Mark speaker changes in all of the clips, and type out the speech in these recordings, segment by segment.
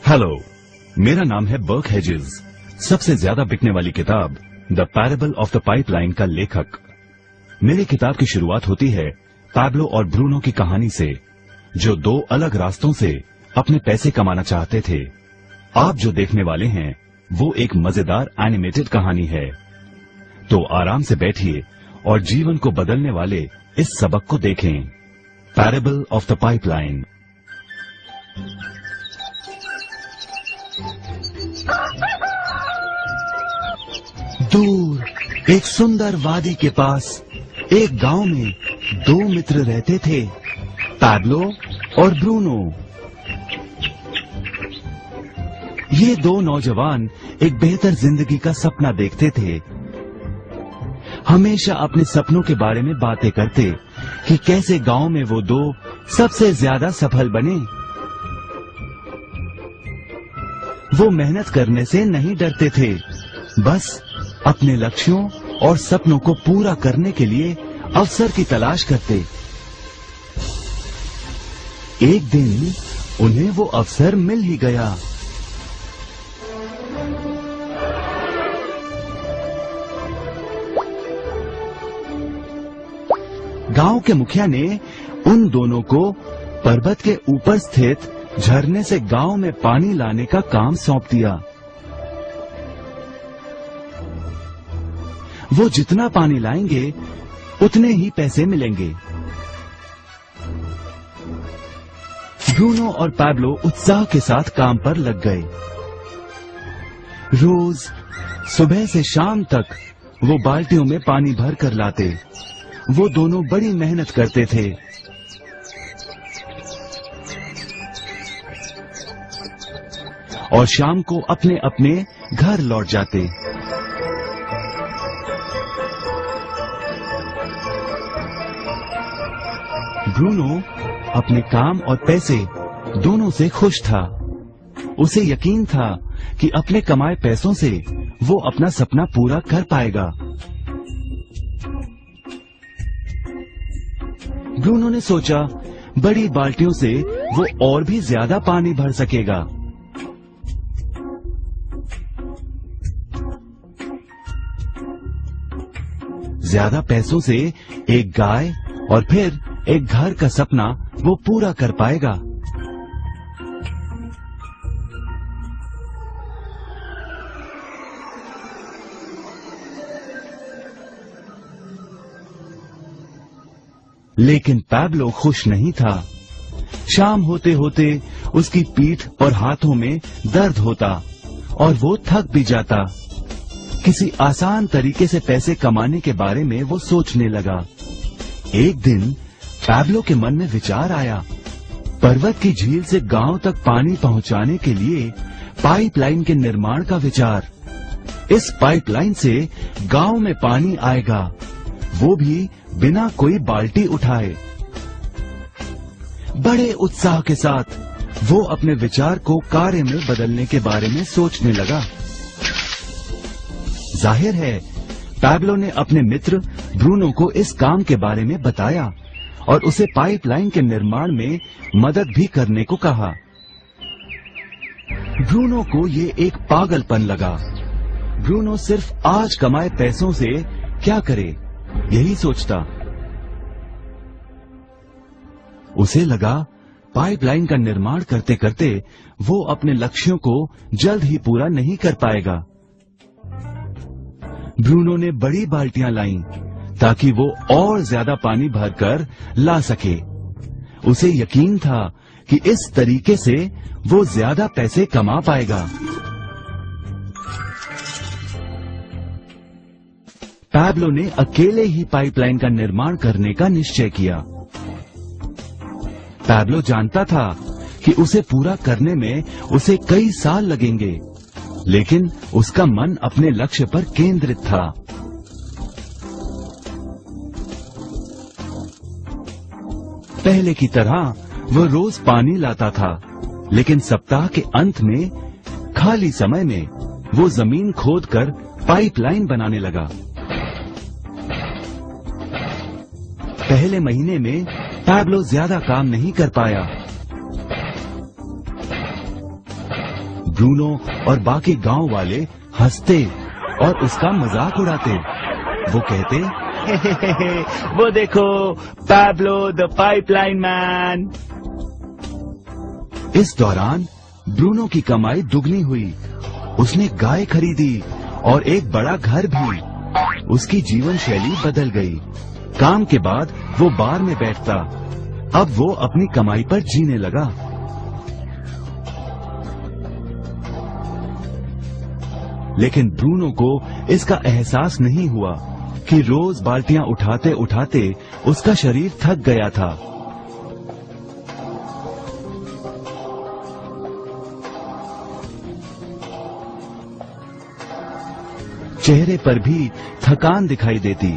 Speaker 1: Hello, मेरा नाम है बर्क हेजेस। सबसे ज्यादा बिकने वाली किताब the parable of the pipeline का लेखक। मेरी किताब की शुरुआत होती है पैब्लो और ब्रूनो की कहानी से, जो दो अलग रास्तों से अपने पैसे कमाना चाहते थे। आप जो देखने वाले हैं वो एक मजेदार एनिमेटेड कहानी है। तो आराम से बैठिए और जीवन को बदलने वाले इस सबक को देखें, पैरेबल ऑफ द पाइपलाइन। दूर एक सुंदर वादी के पास एक गांव में दो मित्र रहते थे, पैब्लो और ब्रूनो। ये दो नौजवान एक बेहतर जिंदगी का सपना देखते थे। हमेशा अपने सपनों के बारे में बातें करते कि कैसे गांव में वो दो सबसे ज्यादा सफल बने। वो मेहनत करने से नहीं डरते थे, बस अपने लक्ष्यों और सपनों को पूरा करने के लिए अवसर की तलाश करते। एक दिन उन्हें वो अवसर मिल ही गया। गांव के मुखिया ने उन दोनों को पर्वत के ऊपर स्थित झरने से गांव में पानी लाने का काम सौंप दिया। वो जितना पानी लाएंगे उतने ही पैसे मिलेंगे। ब्रूनो और पैब्लो उत्साह के साथ काम पर लग गए। रोज सुबह से शाम तक वो बाल्टियों में पानी भर कर लाते। वो दोनों बड़ी मेहनत करते थे। और शाम को अपने अपने घर लौट जाते। ब्रूनो अपने काम और पैसे दोनों से खुश था। उसे यकीन था कि अपने कमाए पैसों से वो अपना सपना पूरा कर पाएगा। ब्रूनो ने सोचा बड़ी बाल्टियों से वो और भी ज्यादा पानी भर सकेगा। ज्यादा पैसों से एक गाय और फिर एक घर का सपना वो पूरा कर पाएगा। लेकिन पैब्लो खुश नहीं था। शाम होते होते उसकी पीठ और हाथों में दर्द होता और वो थक भी जाता। किसी आसान तरीके से पैसे कमाने के बारे में वो सोचने लगा। एक दिन पैब्लो के मन में विचार आया, पर्वत की झील से गांव तक पानी पहुंचाने के लिए पाइपलाइन के निर्माण का विचार। इस पाइपलाइन से गांव में पानी आएगा, वो भी बिना कोई बाल्टी उठाए। बड़े उत्साह के साथ वो अपने विचार को कार्य में बदलने के बारे में सोचने लगा। जाहिर है पैब्लो ने अपने मित्र ब्रूनो को इस काम के बारे में बताया और उसे पाइपलाइन के निर्माण में मदद भी करने को कहा। ब्रूनो को ये एक पागलपन लगा। ब्रूनो सिर्फ आज कमाए पैसों से क्या करे, यही सोचता। उसे लगा पाइपलाइन का निर्माण करते करते वो अपने लक्ष्यों को जल्द ही पूरा नहीं कर पाएगा। ब्रूनो ने बड़ी बाल्टियां लाईं ताकि वो और ज्यादा पानी भरकर ला सके। उसे यकीन था कि इस तरीके से वो ज्यादा पैसे कमा पाएगा। पैब्लो ने अकेले ही पाइपलाइन का निर्माण करने का निश्चय किया। पैब्लो जानता था कि उसे पूरा करने में उसे कई साल लगेंगे, लेकिन उसका मन अपने लक्ष्य पर केंद्रित था। पहले की तरह वो रोज पानी लाता था, लेकिन सप्ताह के अंत में खाली समय में वो जमीन खोदकर पाइपलाइन बनाने लगा। पहले महीने में पैब्लो ज्यादा काम नहीं कर पाया। ब्रूनो और बाकी गांव वाले हंसते और उसका मजाक उड़ाते। वो कहते, हे, वो देखो पैब्लो द पाइपलाइन मैन। इस दौरान ब्रूनो की कमाई दुगनी हुई। उसने गाय खरीदी और एक बड़ा घर भी। उसकी जीवन शैली बदल गई। काम के बाद वो बार में बैठता। अब वो अपनी कमाई पर जीने लगा। लेकिन ब्रूनो को इसका एहसास नहीं हुआ कि रोज बाल्टियां उठाते उठाते उसका शरीर थक गया था। चेहरे पर भी थकान दिखाई देती।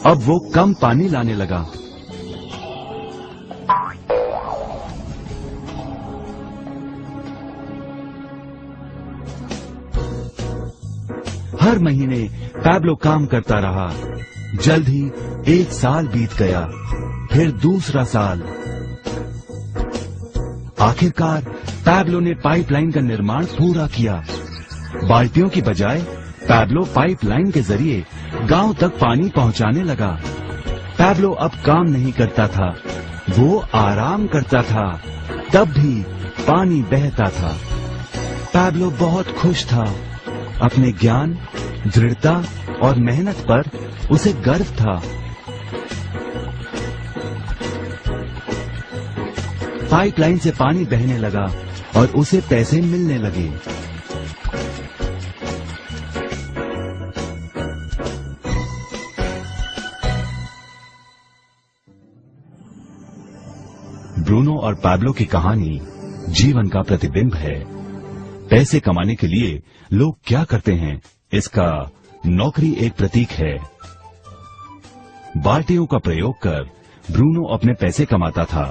Speaker 1: अब वो कम पानी लाने लगा। हर महीने पैब्लो काम करता रहा। जल्द ही 1 साल बीत गया, फिर दूसरा साल। आखिरकार पैब्लो ने पाइपलाइन का निर्माण पूरा किया। बाल्टियों की बजाय पैब्लो पाइपलाइन के जरिए गांव तक पानी पहुंचाने लगा। पैब्लो अब काम नहीं करता था, वो आराम करता था। तब भी पानी बहता था। पैब्लो बहुत खुश था। अपने ज्ञान, दृढ़ता और मेहनत पर उसे गर्व था। पाइपलाइन से पानी बहने लगा और उसे पैसे मिलने लगे। ब्रूनो और पैब्लो की कहानी जीवन का प्रतिबिंब है। पैसे कमाने के लिए लोग क्या करते हैं, इसका नौकरी एक प्रतीक है। बाल्टियों का प्रयोग कर ब्रूनो अपने पैसे कमाता था।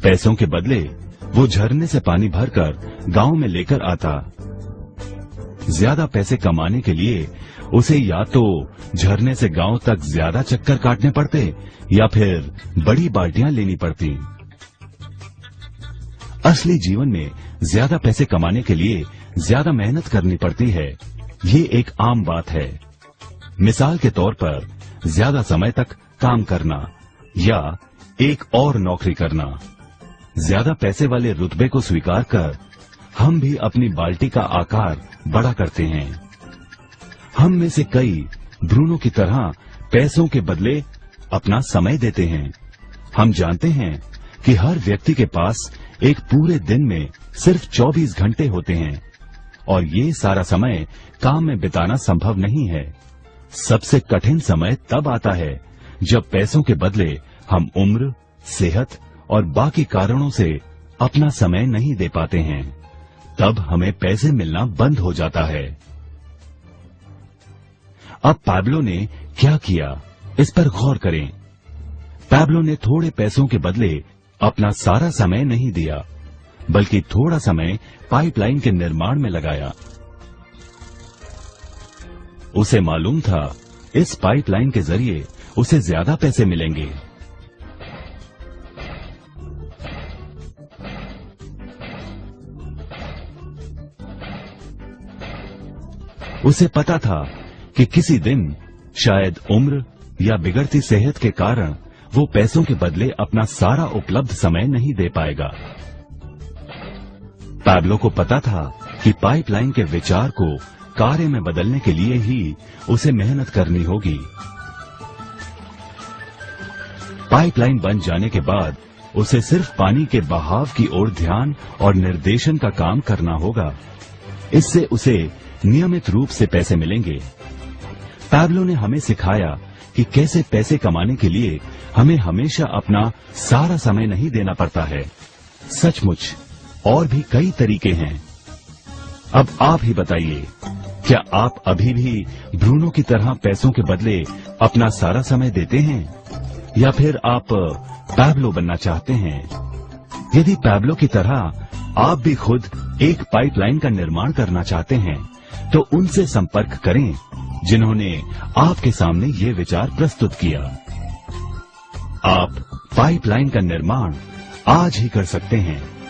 Speaker 1: पैसों के बदले वो झरने से पानी भरकर गांव में लेकर आता। ज्यादा पैसे कमाने के लिए उसे या तो झरने से गांव तक ज्यादा चक्कर काटने पड़ते या फिर बड़ी बाल्टियां लेनी पड़ती। असली जीवन में ज्यादा पैसे कमाने के लिए ज्यादा मेहनत करनी पड़ती है। ये एक आम बात है। मिसाल के तौर पर ज्यादा समय तक काम करना या एक और नौकरी करना। ज्यादा पैसे वाले रुतबे को स्वीकार कर हम भी अपनी बाल्टी का आकार बड़ा करते हैं। हम में से कई ब्रूनो की तरह पैसों के बदले अपना समय देते हैं। हम जानते हैं कि हर व्यक्ति के पास एक पूरे दिन में सिर्फ 24 घंटे होते हैं और ये सारा समय काम में बिताना संभव नहीं है। सबसे कठिन समय तब आता है जब पैसों के बदले हम उम्र, सेहत और बाकी कारणों से अपना समय नहीं दे पाते हैं। तब हमें पैसे मिलना बंद हो जाता है। अब पैब्लो ने क्या किया, इस पर गौर करें। पैब्लो ने थोड़े पैसों के बदले अपना सारा समय नहीं दिया, बल्कि थोड़ा समय पाइपलाइन के निर्माण में लगाया। उसे मालूम था इस पाइपलाइन के जरिए उसे ज्यादा पैसे मिलेंगे। उसे पता था कि किसी दिन शायद उम्र या बिगड़ती सेहत के कारण वो पैसों के बदले अपना सारा उपलब्ध समय नहीं दे पाएगा। पैब्लो को पता था कि पाइपलाइन के विचार को कार्य में बदलने के लिए ही उसे मेहनत करनी होगी। पाइपलाइन बन जाने के बाद उसे सिर्फ पानी के बहाव की ओर ध्यान और निर्देशन का काम करना होगा। इससे उसे नियमित रूप से पैसे मिलेंगे। पैब्लो ने हमें सिखाया कि कैसे पैसे कमाने के लिए हमें हमेशा अपना सारा समय नहीं देना पड़ता है। सचमुच और भी कई तरीके हैं। अब आप ही बताइए, क्या आप अभी भी ब्रूनो की तरह पैसों के बदले अपना सारा समय देते हैं या फिर आप पैब्लो बनना चाहते हैं? यदि पैब्लो की तरह आप भी खुद एक पाइपलाइन का निर्माण करना चाहते हैं तो उनसे संपर्क करें जिन्होंने आपके सामने ये विचार प्रस्तुत किया। आप पाइपलाइन का निर्माण आज ही कर सकते हैं।